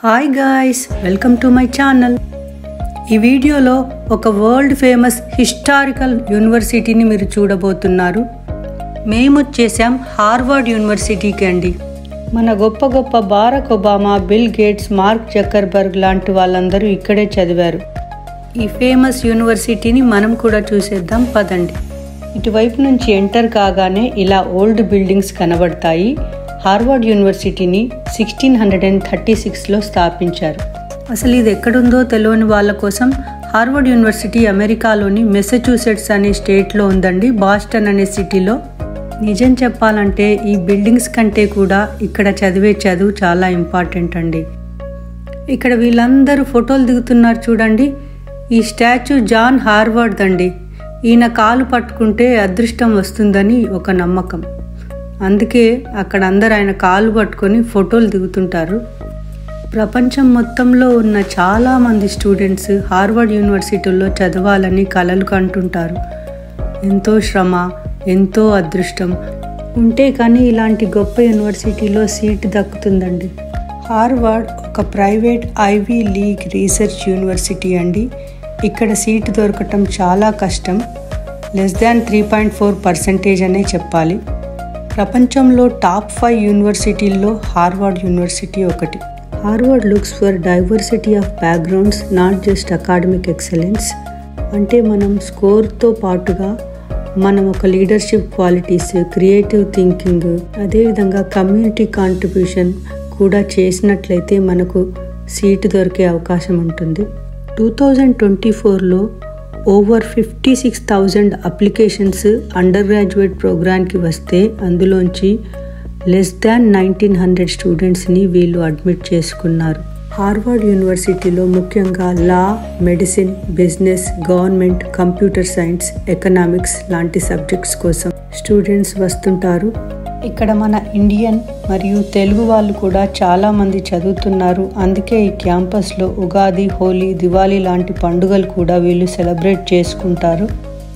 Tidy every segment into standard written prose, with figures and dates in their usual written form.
Hi guys, welcome to my channel. ఈ వీడియోలో ఒక వరల్డ్ ఫేమస్ హిస్టారికల్ యూనివర్సిటీని మీరు చూడబోతున్నారు. మేము వచ్చేసాం హార్వర్డ్ యూనివర్సిటీకి అండి. మన గొప్ప గొప్ప Barack Obama, bill gates, mark Zuckerberg లాంటి వాళ్ళందరూ ఇక్కడే చదివారు. ఈ ఫేమస్ యూనివర్సిటీని మనం కూడా చూసేద్దాం పదండి. ఇటువైపు నుంచి ఎంటర్ కాగానే ఇలా ఓల్డ్ బిల్డింగ్స్ కనబడతాయి. హార్వర్డ్ యూనివర్సిటీని 1636లో స్థాపించారు. అసలు ఇది ఎక్కడుందో తెలియని వాళ్ళ కోసం హార్వర్డ్ యూనివర్సిటీ అమెరికాలోని మెసచ్యూసెట్స్ అనే స్టేట్లో ఉందండి, బాస్టన్ అనే సిటీలో. నిజం చెప్పాలంటే ఈ బిల్డింగ్స్ కంటే కూడా ఇక్కడ చదివే చదువు చాలా ఇంపార్టెంట్ అండి. ఇక్కడ వీళ్ళందరూ ఫోటోలు దిగుతున్నారు చూడండి. ఈ స్టాచ్యూ జాన్ హార్వర్డ్ అండి. ఈయన కాలు పట్టుకుంటే అదృష్టం వస్తుందని ఒక నమ్మకం. అందుకే అక్కడ అందరు ఆయన కాలు పట్టుకొని ఫోటోలు దిగుతుంటారు. ప్రపంచం మొత్తంలో ఉన్న చాలామంది స్టూడెంట్స్ హార్వర్డ్ యూనివర్సిటీలో చదవాలని కలలు కంటుంటారు. ఎంతో శ్రమ, ఎంతో అదృష్టం ఉంటే కానీ ఇలాంటి గొప్ప యూనివర్సిటీలో సీటు దక్కుతుందండి. హార్వర్డ్ ఒక private ivy league research university అండి. ఇక్కడ సీటు దొరకటం చాలా కష్టం. <3.4% అనే చెప్పాలి. ప్రపంచంలో టాప్ 5 యూనివర్సిటీల్లో హార్వర్డ్ యూనివర్సిటీ ఒకటి. Harvard looks for diversity of backgrounds, not just academic excellence. అంటే మనం స్కోర్తో పాటుగా మనం ఒక లీడర్షిప్ క్వాలిటీస్, క్రియేటివ్ థింకింగ్, అదేవిధంగా కమ్యూనిటీ కాంట్రిబ్యూషన్ కూడా చేసినట్లయితే మనకు సీటు దొరికే అవకాశం ఉంటుంది. 2024లో ఓవర్ 56,000 అప్లికేషన్స్ అండర్ గ్రాడ్యుయేట్ ప్రోగ్రామ్కి వస్తే అందులోంచి <1900 స్టూడెంట్స్ని వీళ్ళు అడ్మిట్ చేసుకున్నారు. హార్వర్డ్ యూనివర్సిటీలో ముఖ్యంగా law, medicine, business, government, computer science, economics లాంటి సబ్జెక్ట్స్ కోసం స్టూడెంట్స్ వస్తుంటారు. ఇక్కడ మన ఇండియన్ మరియు తెలుగు వాళ్ళు కూడా చాలామంది చదువుతున్నారు. అందుకే ఈ క్యాంపస్లో ఉగాది, హోలీ, దివాళీ లాంటి పండుగలు కూడా వీళ్ళు సెలబ్రేట్ చేసుకుంటారు.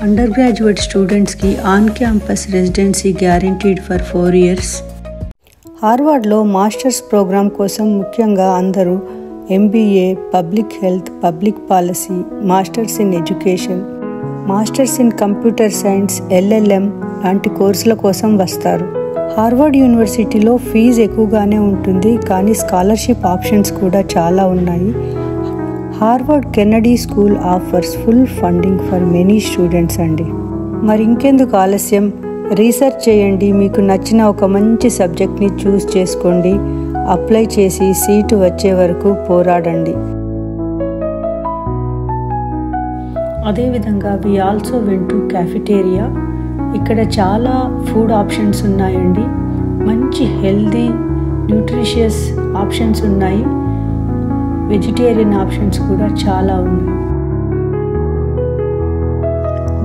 అండర్ గ్రాడ్యుయేట్ స్టూడెంట్స్కి on campus residency guaranteed for 4 years. హార్వర్డ్లో మాస్టర్స్ ప్రోగ్రామ్ కోసం ముఖ్యంగా అందరూ MBA, public health, public policy, masters in education, masters in computer science, LLM లాంటి కోర్సుల కోసం వస్తారు. హార్వర్డ్ యూనివర్సిటీలో ఫీజు ఎక్కువగానే ఉంటుంది, కానీ స్కాలర్షిప్ ఆప్షన్స్ కూడా చాలా ఉన్నాయి. Harvard Kennedy school offers full funding for many students అండి. మరి ఇంకెందుకు ఆలస్యం, రీసెర్చ్ చేయండి. మీకు నచ్చిన ఒక మంచి సబ్జెక్ట్ని చూస్ చేసుకోండి, అప్లై చేసి సీటు వచ్చే వరకు పోరాడండి. అదేవిధంగా we also went to cafeteria. ఇక్కడ చాలా ఫుడ్ ఆప్షన్స్ ఉన్నాయండి. మంచి హెల్దీ, న్యూట్రిషియస్ ఆప్షన్స్ ఉన్నాయి. వెజిటేరియన్ ఆప్షన్స్ కూడా చాలా ఉన్నాయి.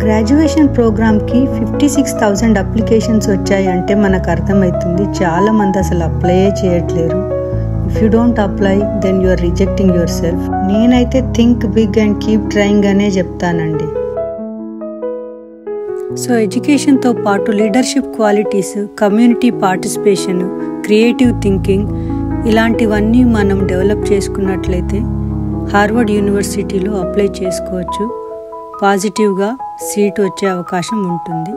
గ్రాడ్యుయేషన్ ప్రోగ్రామ్కి 56,000 అప్లికేషన్స్ వచ్చాయంటే మనకు అర్థమవుతుంది చాలామంది అసలు అప్లైయే చేయట్లేరు. If you don't apply then you are rejecting yourself. నేనైతే think big and keep trying అనే చెప్తానండి. సో ఎడ్యుకేషన్తో పాటు leadership qualities, community participation, creative thinking ఇలాంటివన్నీ మనం డెవలప్ చేసుకున్నట్లయితే హార్వర్డ్ యూనివర్సిటీలో అప్లై చేసుకోవచ్చు. పాజిటివ్గా సీట్ వచ్చే అవకాశం ఉంటుంది.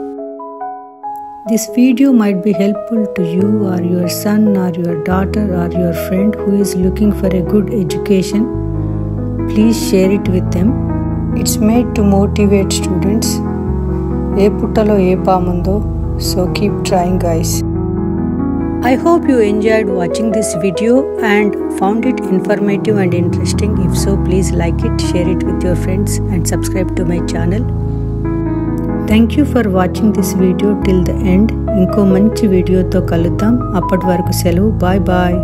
This video might be helpful to you or your son or your daughter or your friend who is looking for a good education. Please share it with them. It's made to motivate students. ఏ పుట్టలో ఏ పాముందో. So keep trying guys. I hope you enjoyed watching this video and found it informative and interesting. If so, please like it, share it with your friends and subscribe to my channel. Thank you for watching this video till the end. ఇంకో మంచి వీడియోతో కలుద్దాం. అప్పటి వరకు సెలవు. Bye bye.